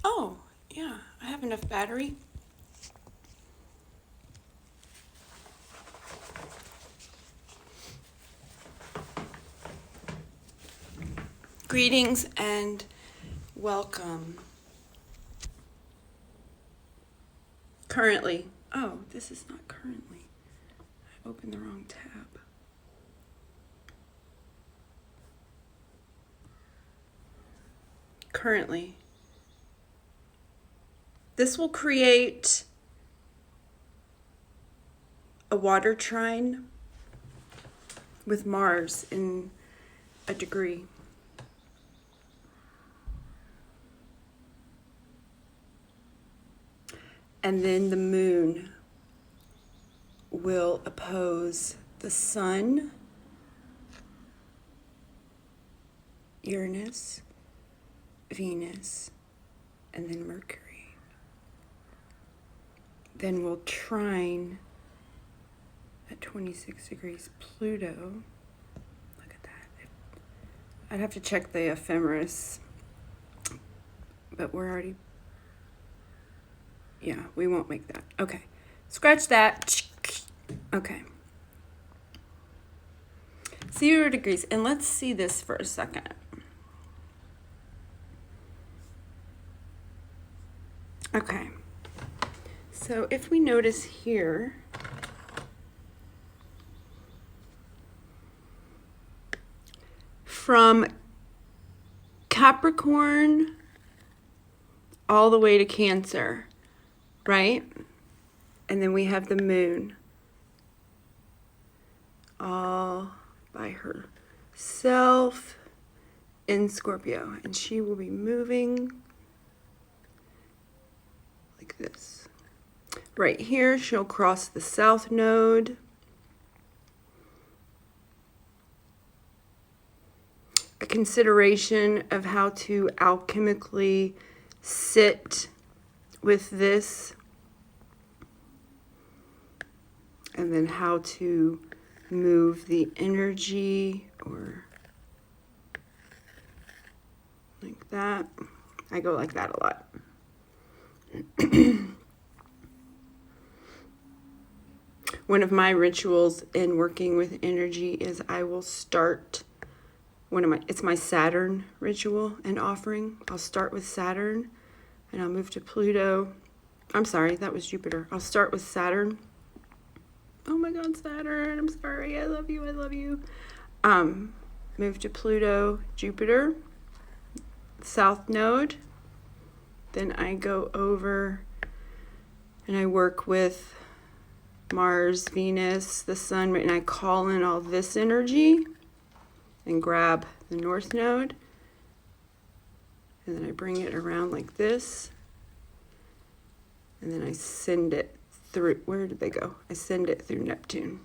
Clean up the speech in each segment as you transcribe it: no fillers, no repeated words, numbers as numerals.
Oh, yeah, I have enough battery. Greetings and welcome. Currently. Oh, this is not currently. I opened the wrong tab. Currently. This will create a water trine with Mars in a degree. And then the moon will oppose the sun, Uranus, Venus, and then Mercury. Then we'll trine at 26 degrees Pluto. Look at that. I'd have to check the ephemeris, but we're already, yeah, we won't make that. Okay, scratch that. Okay. 0 degrees, and let's see this for a second. Okay, so if we notice here, from Capricorn all the way to Cancer, right? And then we have the moon all by herself in Scorpio, and she will be moving like this. Right here, she'll cross the south node. A consideration of how to alchemically sit with this, and then how to move the energy, or like that. I go like that a lot. One of my rituals in working with energy is I will start it's my Saturn ritual and offering. I'll start with Saturn and I'll move to Pluto. I'm sorry, that was Jupiter. I'll start with Saturn. Oh my God, Saturn, I'm sorry, I love you, I love you. Move to Pluto, Jupiter, south node. Then I go over and I work with Mars, Venus, the sun, and I call in all this energy and grab the north node. And then I bring it around like this. And then I send it through, where did they go? I send it through Neptune.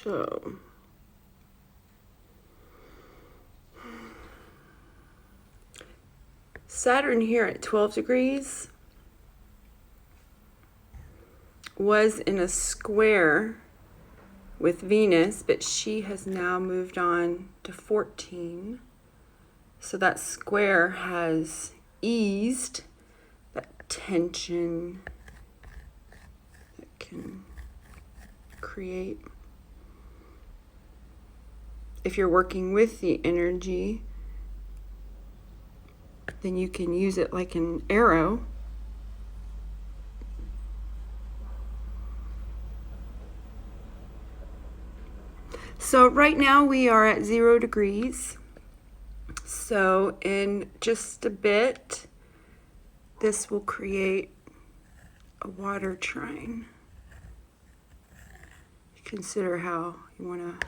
So, Saturn here at 12 degrees was in a square with Venus, but she has now moved on to 14. So that square has eased that tension that can create. If you're working with the energy, then you can use it like an arrow. So right now we are at 0 degrees. So in just a bit, this will create a water trine. Consider how you want to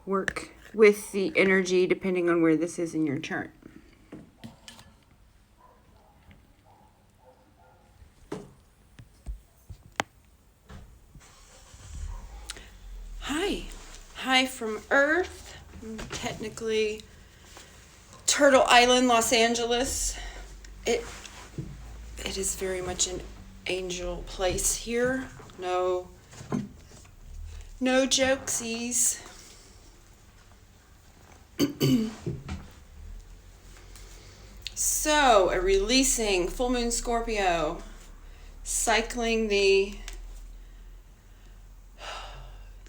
work with the energy depending on where this is in your chart. Hi from Earth. Technically Turtle Island, Los Angeles. It is very much an angel place here. No jokesies. So, a releasing full moon Scorpio, cycling the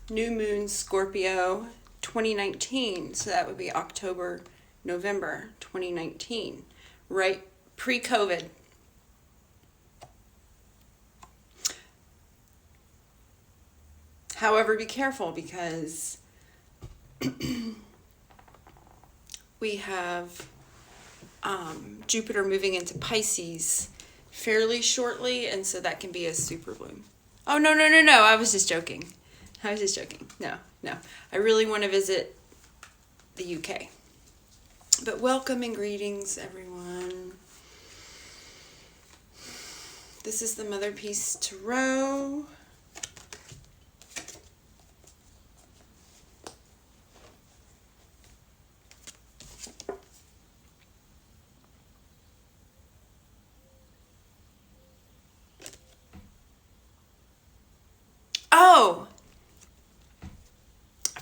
new moon Scorpio 2019. So that would be October, November 2019, right pre-COVID. However, be careful because we have Jupiter moving into Pisces fairly shortly, and so that can be a super bloom. Oh, no, I was just joking. No. I really want to visit the UK. But welcome and greetings, everyone. This is the Mother Peace Tarot. Oh!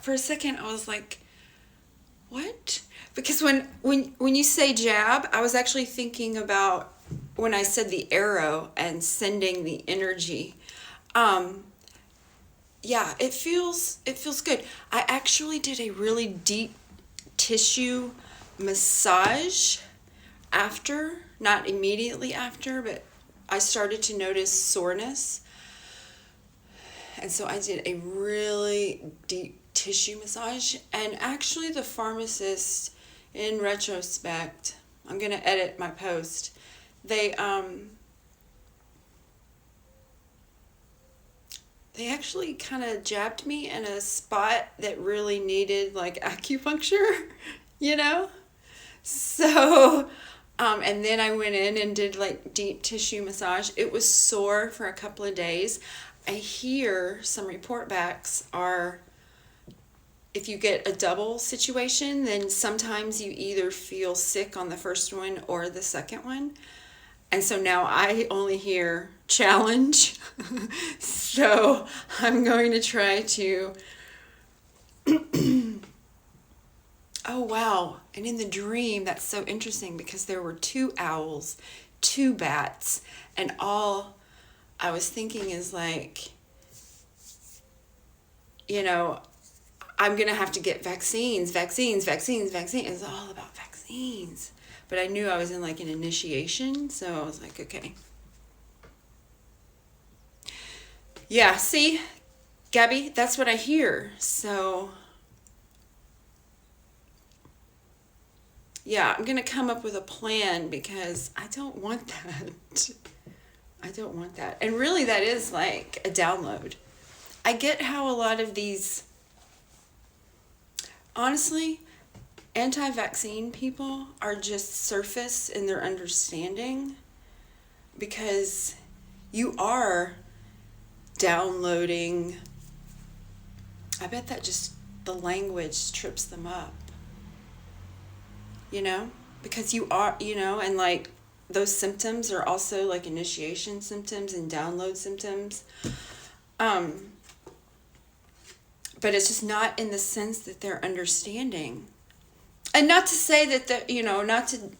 For a second, I was like, what? Because when you say jab, I was actually thinking about when I said the arrow and sending the energy. Yeah, it feels good. I actually did a really deep tissue massage after, not immediately after, but I started to notice soreness. And so I did a really deep tissue massage. And actually the pharmacist, in retrospect, I'm going to edit my post, they actually kind of jabbed me in a spot that really needed like acupuncture, you know? So, and then I went in and did like deep tissue massage. It was sore for a couple of days. I hear some report backs are, if you get a double situation, then sometimes you either feel sick on the first one or the second one. And so now I only hear challenge. So I'm going to try to... Oh, wow. And in the dream, that's so interesting because there were 2 owls, 2 bats, and all I was thinking is like, you know, I'm going to have to get vaccines. It's all about vaccines. But I knew I was in like an initiation, so I was like, okay. Yeah, see, Gabby, that's what I hear. So, yeah, I'm going to come up with a plan because I don't want that. I don't want that. And really, that is like a download. I get how a lot of these, honestly, anti-vaccine people are just surface in their understanding because you are downloading. I bet that just the language trips them up, you know, because you are, you know, and like those symptoms are also like initiation symptoms and download symptoms. But it's just not in the sense that they're understanding. And not to say that, you know, not to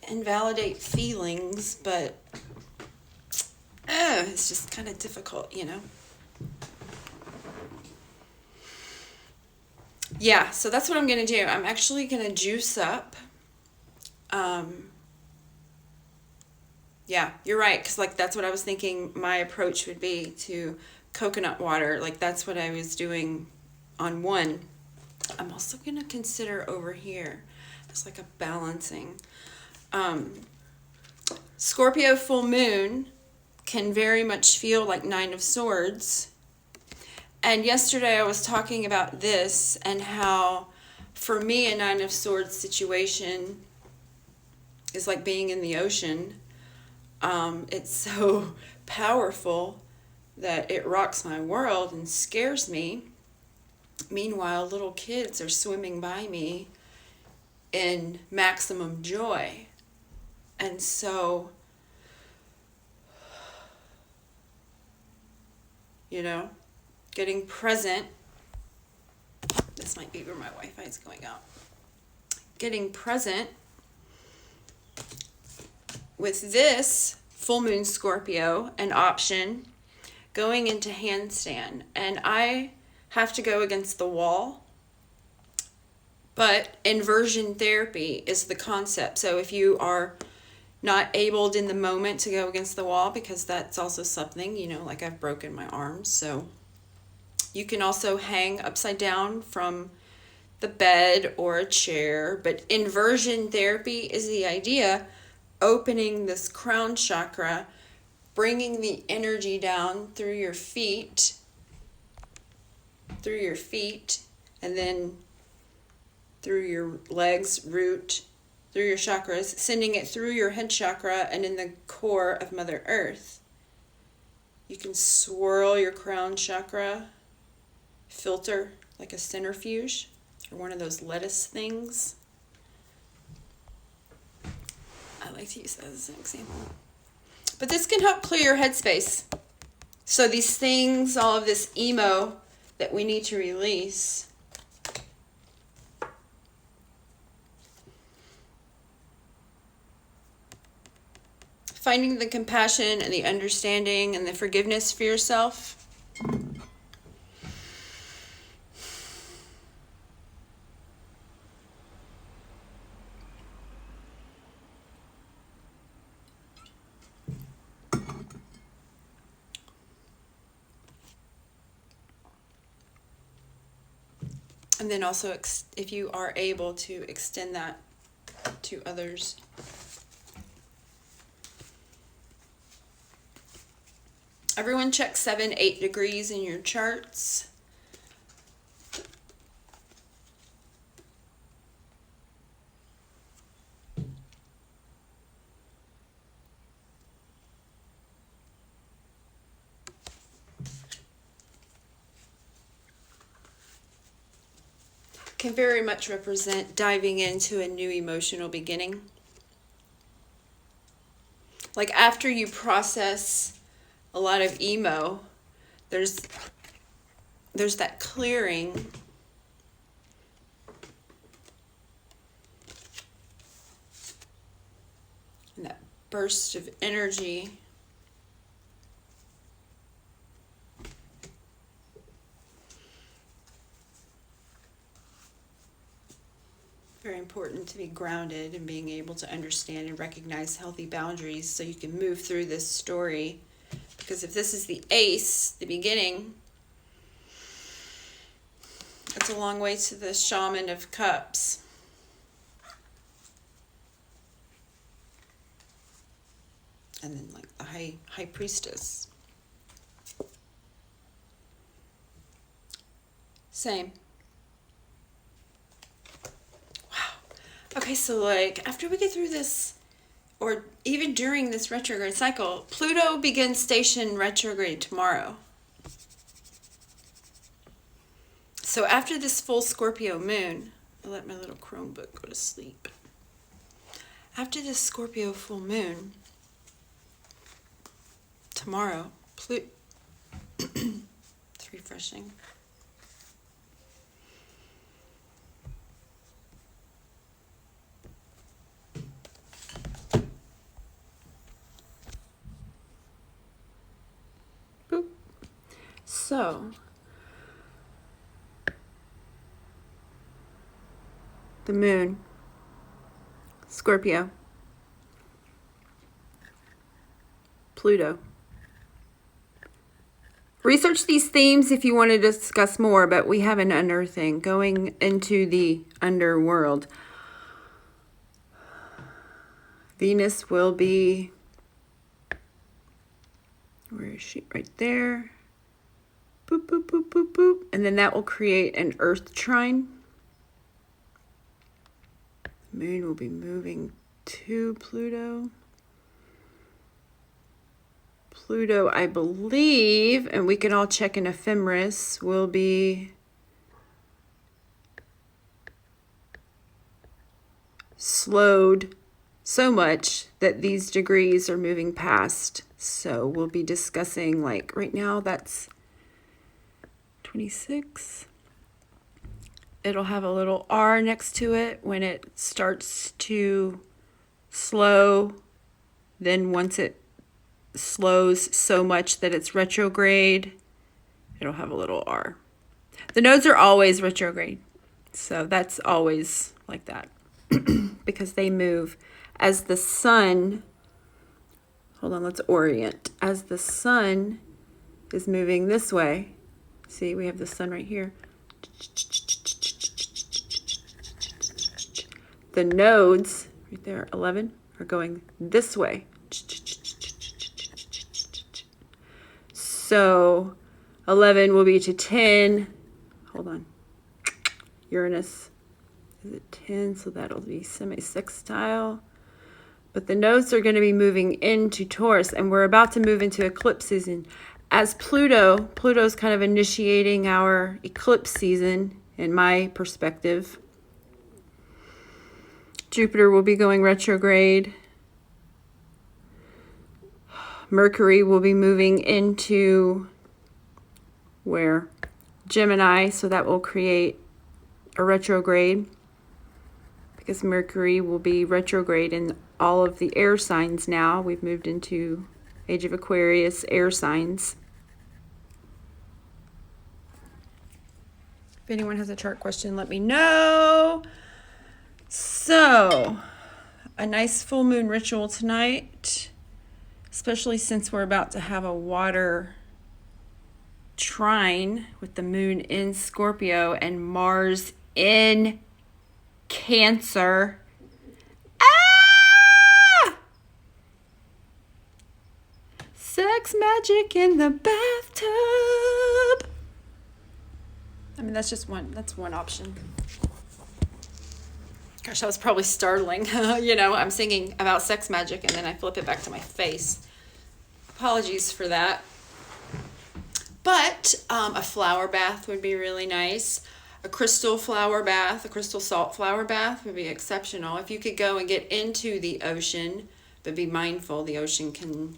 invalidate feelings, but it's just kind of difficult, you know. Yeah, so that's what I'm going to do. I'm actually going to juice up. Yeah, you're right, because like that's what I was thinking my approach would be to coconut water. Like that's what I was doing on one. I'm also going to consider over here. It's like a balancing. Scorpio full moon can very much feel like 9 of Swords. And yesterday I was talking about this and how for me a 9 of Swords situation is like being in the ocean. It's so powerful that it rocks my world and scares me. Meanwhile, little kids are swimming by me in maximum joy. And so, you know, getting present. This might be where my Wi-Fi is going out. getting present with this full moon Scorpio, an option, going into handstand. And I have to go against the wall, but inversion therapy is the concept. So if you are not able in the moment to go against the wall, because that's also something, you know, like I've broken my arms, so you can also hang upside down from the bed or a chair. But inversion therapy is the idea, opening this crown chakra, bringing the energy down through your feet, and then through your legs, root, through your chakras, sending it through your head chakra and in the core of Mother Earth. You can swirl your crown chakra filter like a centrifuge or one of those lettuce things. I like to use that as an example. But this can help clear your headspace. So these things, all of this emo that we need to release, finding the compassion and the understanding and the forgiveness for yourself. And then also, if you are able to extend that to others. Everyone check 7, 8 degrees in your charts. Can very much represent diving into a new emotional beginning. Like after you process a lot of emo, there's that clearing. And that burst of energy. Very important to be grounded and being able to understand and recognize healthy boundaries so you can move through this story. Because if this is the ace, the beginning, it's a long way to the shaman of cups. And then like the high priestess. Same. Okay, so like after we get through this, or even during this retrograde cycle, Pluto begins station retrograde tomorrow. So after this full Scorpio moon, I'll let my little Chromebook go to sleep. After this Scorpio full moon, tomorrow, it's refreshing. So, the moon, Scorpio, Pluto. Research these themes if you want to discuss more, but we have an unearthing going into the underworld. Venus will be, where is she? Right there. Boop, boop, boop, boop, boop. And then that will create an earth trine. The moon will be moving to Pluto. Pluto, I believe, and we can all check in ephemeris, will be slowed so much that these degrees are moving past. So we'll be discussing, like right now, that's 26. it'll have a little R next to it when it starts to slow. Then once it slows so much that it's retrograde, it'll have a little R. The nodes are always retrograde. So that's always like that because they move as the sun. Hold on, let's orient. As the sun is moving this way, see, we have the sun right here. The nodes, right there, 11, are going this way. So 11 will be to 10. Hold on. Uranus is at 10, so that'll be semi-sextile. But the nodes are going to be moving into Taurus, and we're about to move into eclipse season. As Pluto's kind of initiating our eclipse season, in my perspective. Jupiter will be going retrograde. Mercury will be moving into where? Gemini, so that will create a retrograde because Mercury will be retrograde in all of the air signs now. We've moved into Age of Aquarius, air signs. If anyone has a chart question, let me know. So, a nice full moon ritual tonight, especially since we're about to have a water trine with the moon in Scorpio and Mars in Cancer. Ah! Sex magic in the bathtub. I mean, that's one option. Gosh, that was probably startling. I'm singing about sex magic and then I flip it back to my face. Apologies for that. But a flower bath would be really nice. A crystal flower bath, a crystal salt flower bath would be exceptional. If you could go and get into the ocean, but be mindful, the ocean can...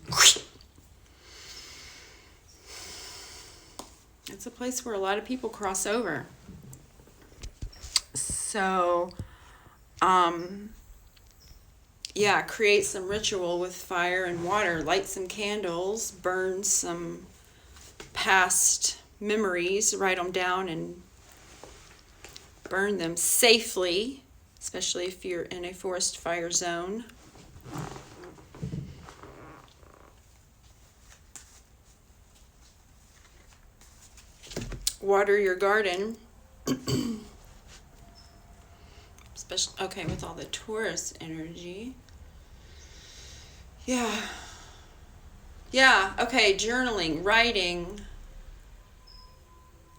It's a place where a lot of people cross over. So, create some ritual with fire and water. Light some candles, burn some past memories, write them down and burn them safely, especially if you're in a forest fire zone. Water your garden. Especially, with all the Taurus energy. Yeah, journaling, writing,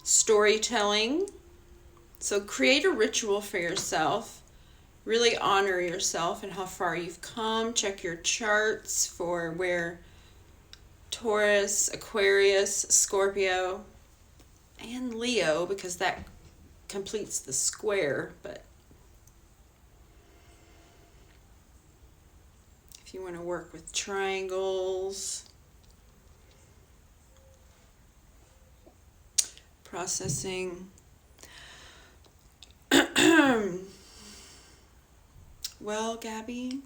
storytelling. So create a ritual for yourself. Really honor yourself and how far you've come. Check your charts for where Taurus, Aquarius, Scorpio, and Leo, because that completes the square. But if you want to work with triangles, processing. Well, Gabby,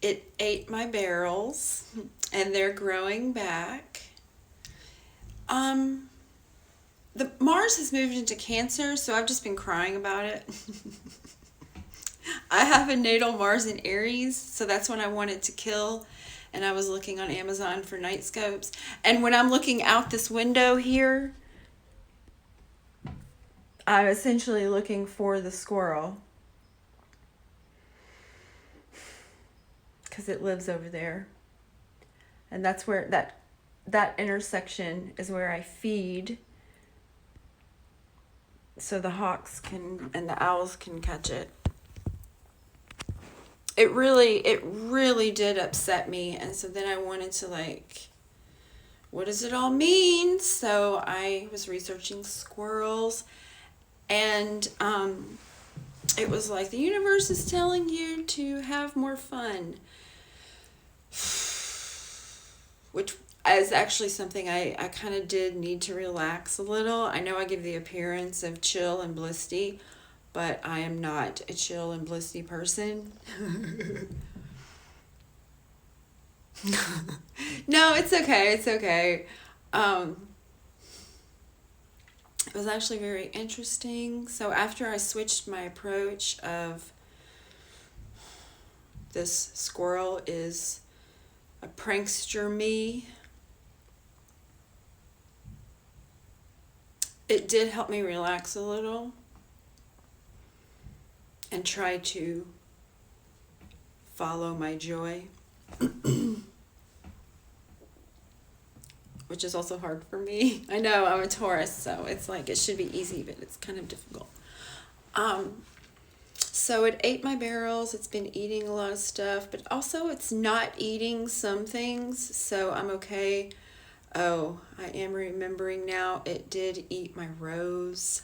it ate my barrels and they're growing back. The Mars has moved into Cancer, so I've just been crying about it. I have a natal Mars in Aries, so that's when I wanted to kill. And I was looking on Amazon for night scopes. And when I'm looking out this window here, I'm essentially looking for the squirrel. Because it lives over there. And that's where that intersection is where I feed. So the hawks and the owls can catch it. It really did upset me. And so then I wanted to what does it all mean? So I was researching squirrels, and it was like the universe is telling you to have more fun. Which is actually something I kind of did need to relax a little. I know I give the appearance of chill and blissy, but I am not a chill and blissy person. No, it's okay. It's okay. It was actually very interesting. So after I switched my approach of this squirrel is a prankster me, it did help me relax a little and try to follow my joy, which is also hard for me. I know I'm a Taurus, so it's like it should be easy, but it's kind of difficult. So it ate my barrels. It's been eating a lot of stuff, but also it's not eating some things, so I'm okay. Oh, I am remembering now, it did eat my rose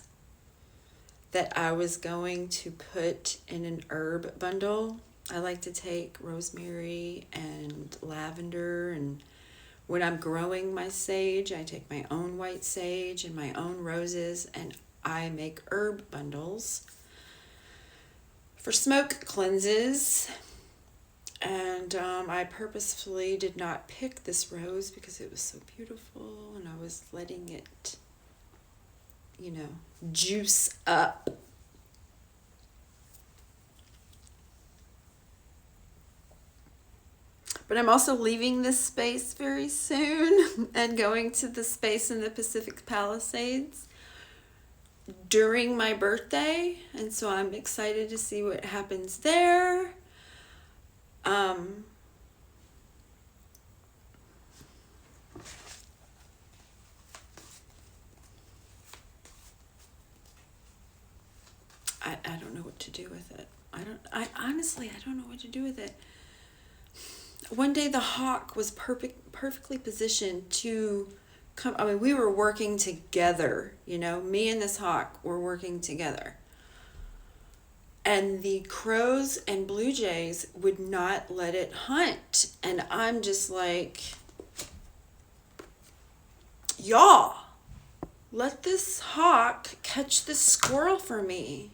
that I was going to put in an herb bundle. I like to take rosemary and lavender, and when I'm growing my sage, I take my own white sage and my own roses, and I make herb bundles for smoke cleanses. And I purposefully did not pick this rose because it was so beautiful, and I was letting it, juice up. But I'm also leaving this space very soon and going to the space in the Pacific Palisades during my birthday. And so I'm excited to see what happens there. I don't know what to do with it. I honestly don't know what to do with it. One day the hawk was perfectly positioned to come. I mean, we were working together, me and this hawk were working together. And the crows and blue jays would not let it hunt. And I'm just like, y'all, let this hawk catch this squirrel for me.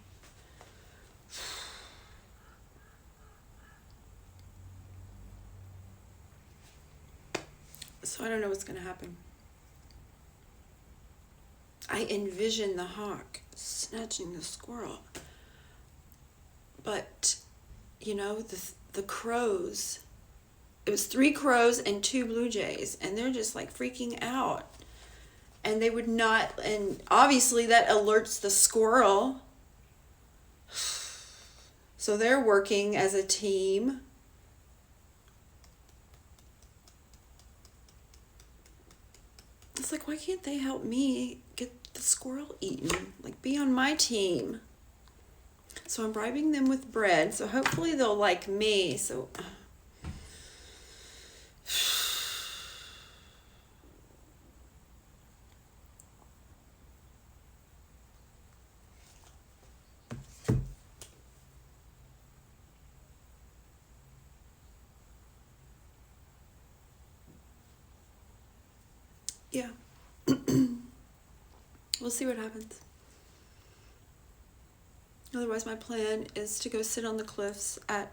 So I don't know what's going to happen. I envision the hawk snatching the squirrel. But, the crows, it was 3 crows and 2 blue jays, and they're just like freaking out. And they would not, and obviously that alerts the squirrel. So they're working as a team. It's like, why can't they help me get the squirrel eaten? Like, be on my team. So I'm bribing them with bread, so hopefully they'll like me. So yeah. We'll see what happens. Otherwise, my plan is to go sit on the cliffs at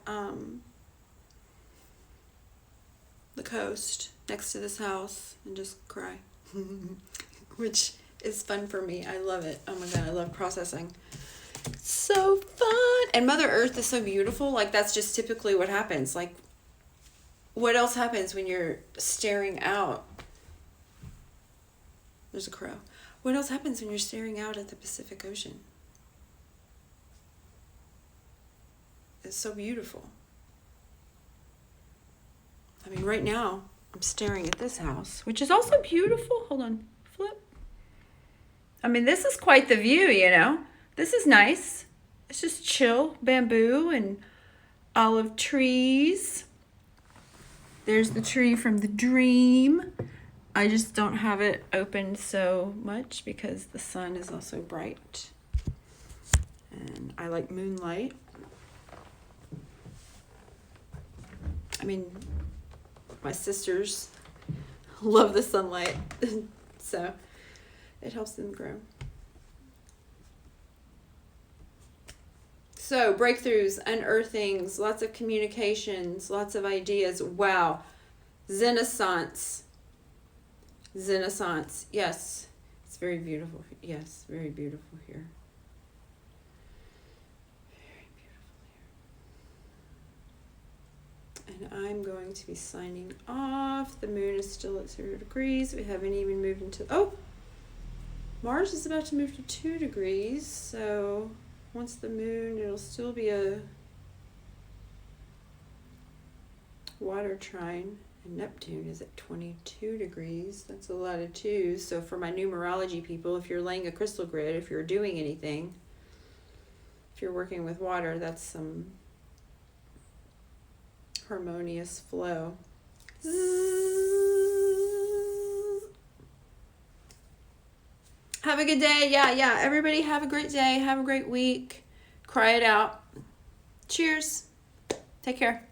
the coast next to this house and just cry, which is fun for me. I love it. Oh my God, I love processing. It's so fun. And Mother Earth is so beautiful. Like, that's just typically what happens. Like, what else happens when you're staring out? There's a crow. What else happens when you're staring out at the Pacific Ocean? It's so beautiful. I mean, right now, I'm staring at this house, which is also beautiful. Hold on, flip. I mean, this is quite the view, This is nice. It's just chill, bamboo and olive trees. There's the tree from the dream. I just don't have it open so much because the sun is also bright. And I like moonlight. I mean, my sisters love the sunlight. So it helps them grow. So breakthroughs, unearthings, lots of communications, lots of ideas. Wow. Renaissance. Renaissance. Yes. It's very beautiful. Yes, very beautiful here. Very beautiful here. And I'm going to be signing off. The moon is still at 0 degrees. We haven't even moved into... Oh! Mars is about to move to 2 degrees. So once the moon, it'll still be a water trine. And Neptune is at 22 degrees. That's a lot of twos. So for my numerology people, if you're laying a crystal grid, if you're doing anything, if you're working with water, that's some harmonious flow. Have a good day. Yeah. Everybody have a great day. Have a great week. Cry it out. Cheers. Take care.